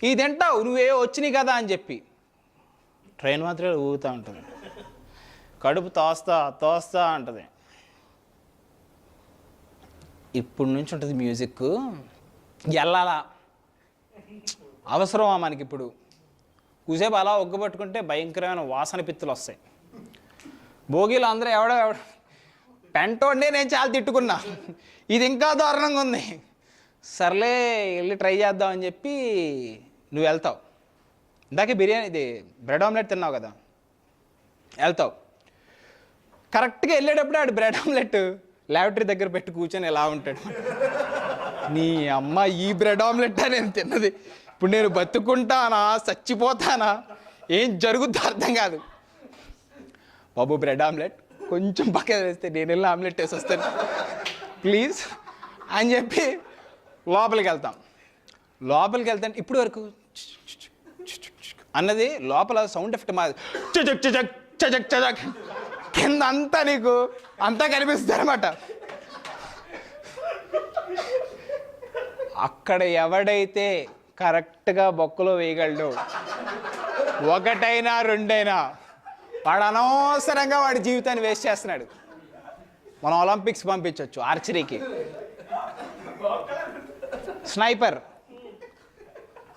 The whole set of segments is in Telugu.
ఇది తింటావు నువ్వే వచ్చినాయి కదా అని చెప్పి ట్రైన్ మాత్రమే ఊగుతూ ఉంటుంది, కడుపు తోస్తా ఉంటుంది. ఇప్పుడు నుంచి ఉంటుంది మ్యూజిక్, వెళ్ళాలా అవసరమా మనకి? ఇప్పుడు కూసేపు అలా ఒగ్గబట్టుకుంటే భయంకరమైన వాసన పిత్తులు వస్తాయి. భోగిలో అందరూ ఎవడో పెంటోండే నేను చాలా తిట్టుకున్నా, ఇది ఇంకా దారుణంగా ఉంది. సర్లే వెళ్ళి ట్రై చేద్దామని చెప్పి నువ్వు వెళ్తావు. ఇందాకే బిర్యానీ ఇది బ్రెడ్ ఆమ్లెట్ తిన్నావు కదా, వెళ్తావు. కరెక్ట్గా వెళ్ళేటప్పుడు ఆడు బ్రెడ్ ఆమ్లెట్ ల్యాబరేటరీ దగ్గర పెట్టి కూర్చొని ఎలా ఉంటాడు, నీ అమ్మ ఈ బ్రెడ్ ఆమ్లెట్టా నేను తిన్నది, ఇప్పుడు నేను బతుకుంటానా చచ్చిపోతానా ఏం జరుగుద్దో అర్థం కాదు. బాబు బ్రెడ్ ఆమ్లెట్ కొంచెం పక్కన వేస్తే నేను వెళ్ళి ఆమ్లెట్ వేసి వస్తాను ప్లీజ్ అని చెప్పి లోపలికి వెళ్తాం. లోపలికి వెళ్తాను ఇప్పుడు వరకు అన్నది లోపల సౌండ్ ఎఫెక్ట్ మాది చజక్ చజక్ చజక్ చజక్ కింద అంతా నీకు అంతా కనిపిస్తుంది అనమాట. అక్కడ ఎవడైతే కరెక్ట్గా బొక్కలో వేయగలడు, ఒకటైనా రెండైనా, వాడు అనవసరంగా వాడి జీవితాన్ని వేస్ట్ చేస్తున్నాడు. మనం ఒలింపిక్స్ పంపించవచ్చు, ఆర్చరీకి, స్నైపర్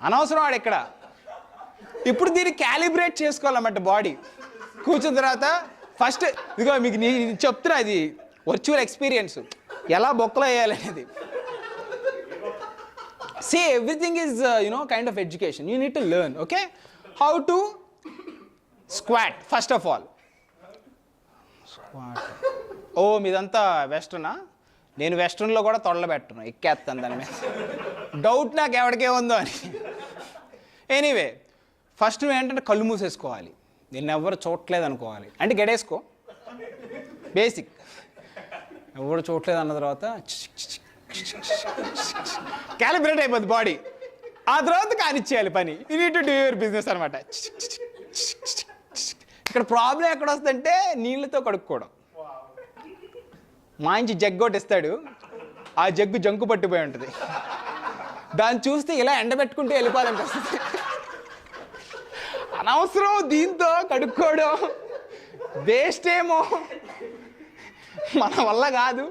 అనవసరం వాడు ఇక్కడ. ఇప్పుడు దీన్ని క్యాలిబ్రేట్ చేసుకోవాలన్నమాట బాడీ. కూర్చున్న తర్వాత ఫస్ట్ ఇదిగో మీకు చెప్తున్నా, ఇది వర్చువల్ ఎక్స్పీరియన్స్ ఎలా బొక్కలో వేయాలనేది. See, everything is, kind of education. You need to learn, okay? How to squat, first of all. Squat. Oh, మీదంతా వెస్టర్నా? నేను వెస్టర్న్లో కూడా తొడలబెట్టను, ఎక్కేస్తాను దాని మీద. డౌట్ నాకు ఎవరికే ఉందో అని. ఎనీవే, ఫస్ట్ నువ్వు ఏంటంటే కళ్ళు మూసేసుకోవాలి, నేను ఎవరు చూడట్లేదు అనుకోవాలి. అంటే గెడేసుకో, బేసిక్. ఎవరు చూడట్లేదు అన్న తర్వాత క్యాలిబ్రేట్ అయిపోద్ది బాడీ. ఆ తర్వాత కానిచ్చేయాలి పని. You need to do your business అనమాట. ఇక్కడ ప్రాబ్లం ఎక్కడ వస్తుందంటే నీళ్ళతో కడుక్కోవడం. మంచి జగ్గు ఒకటి ఇస్తాడు, ఆ జగ్గు జంకు పట్టిపోయి ఉంటుంది, దాన్ని చూస్తే ఇలా ఎండబెట్టుకుంటూ వెళ్ళిపోవాలనిపిస్తుంది. అనవసరం దీంతో కడుక్కోవడం, వేస్ట్ ఏమో, మన వల్ల కాదు.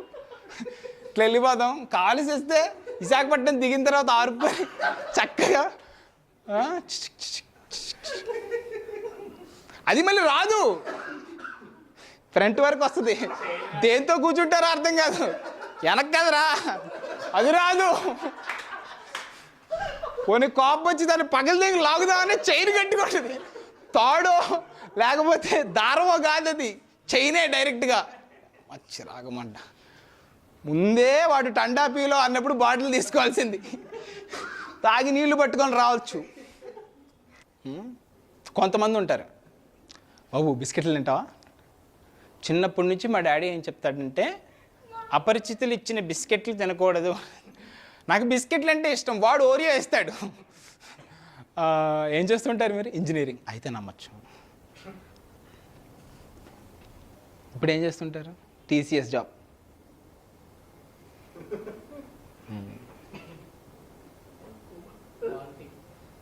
ఇట్లా వెళ్ళిపోదాం. కాలుసేస్తే విశాఖపట్నం దిగిన తర్వాత ఆరుపోయి చక్కగా అది మళ్ళీ రాదు, ఫ్రంట్ వరకు వస్తుంది. దేంతో కూర్చుంటారో అర్థం కాదు, వెనక్కి కదరా అది రాదు. కొన్ని కోపం వచ్చి దాన్ని పగల దగ్గర లాగుదామని చైన్ కట్టుకుంటుంది. తాడో లేకపోతే దారమో కాదు, అది చైనే డైరెక్ట్గా. వచ్చి రాగమంట ముందే వాడు టండాపీలో అన్నప్పుడు బాటిల్ తీసుకోవాల్సింది, తాగి నీళ్లు పట్టుకొని రావచ్చు. కొంతమంది ఉంటారు, బాబు బిస్కెట్లు తింటావా? చిన్నప్పటి నుంచి మా డాడీ ఏం చెప్తాడంటే అపరిచితులు ఇచ్చిన బిస్కెట్లు తినకూడదు. నాకు బిస్కెట్లు అంటే ఇష్టం, వాడు ఓరియో ఇస్తాడు. ఏం చేస్తుంటారు మీరు? ఇంజనీరింగ్ అయితే నమ్మచ్చు. ఇప్పుడు ఏం చేస్తుంటారు? TCS job.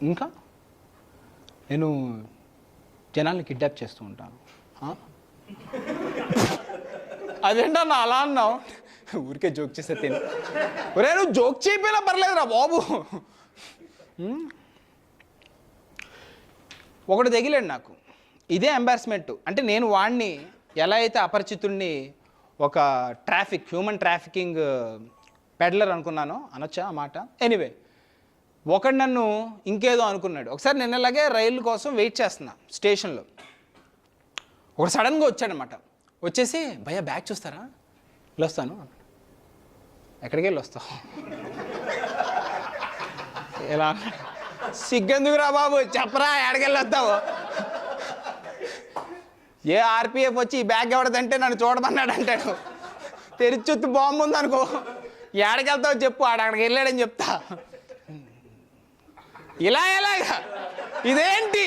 ఇంకా నేను జనాల్ని కిడ్నాప్ చేస్తూ ఉంటాను. అదేంటన్నా అలా అన్నావు? ఊరికే జోక్ చేస్తే తిని. ఒరే నువ్వు జోక్ చేయకపోయినా పర్లేదురా బాబు. ఒకటి తగిలాడు నాకు, ఇదే ఎంబారస్మెంట్. అంటే నేను వాడిని ఎలా అయితే అపరిచితుడిని ఒక హ్యూమన్ ట్రాఫికింగ్ పెడ్లర్ అనుకున్నానో, అనొచ్చా ఆ మాట? ఎనీవే, ఒకడు నన్ను ఇంకేదో అనుకున్నాడు. ఒకసారి నేను ఇలాగే రైలు కోసం వెయిట్ చేస్తున్నా స్టేషన్లో. ఒకడు సడన్గా వచ్చాడనమాట. వచ్చేసి భయ్యా బ్యాగ్ చూస్తారా? వెళ్ళొస్తాను. ఎక్కడికి వెళ్ళి వస్తావు? ఎలా? సిగ్గెందుకురా బాబు, చెప్పరా ఎక్కడికి వెళ్ళి వస్తావు? ఏ ఆర్పిఎఫ్ వచ్చి ఈ బ్యాగ్ ఎవడదంటే నన్ను చూడమన్నాడు అంటాడు. తెరిచొత్తు బాంబు ఉందనుకో, ఎక్కడికి వెళ్తావు చెప్పు, అక్కడికి వెళ్ళాడని చెప్తా. ఇలా ఎలాగా? ఇదేంటి?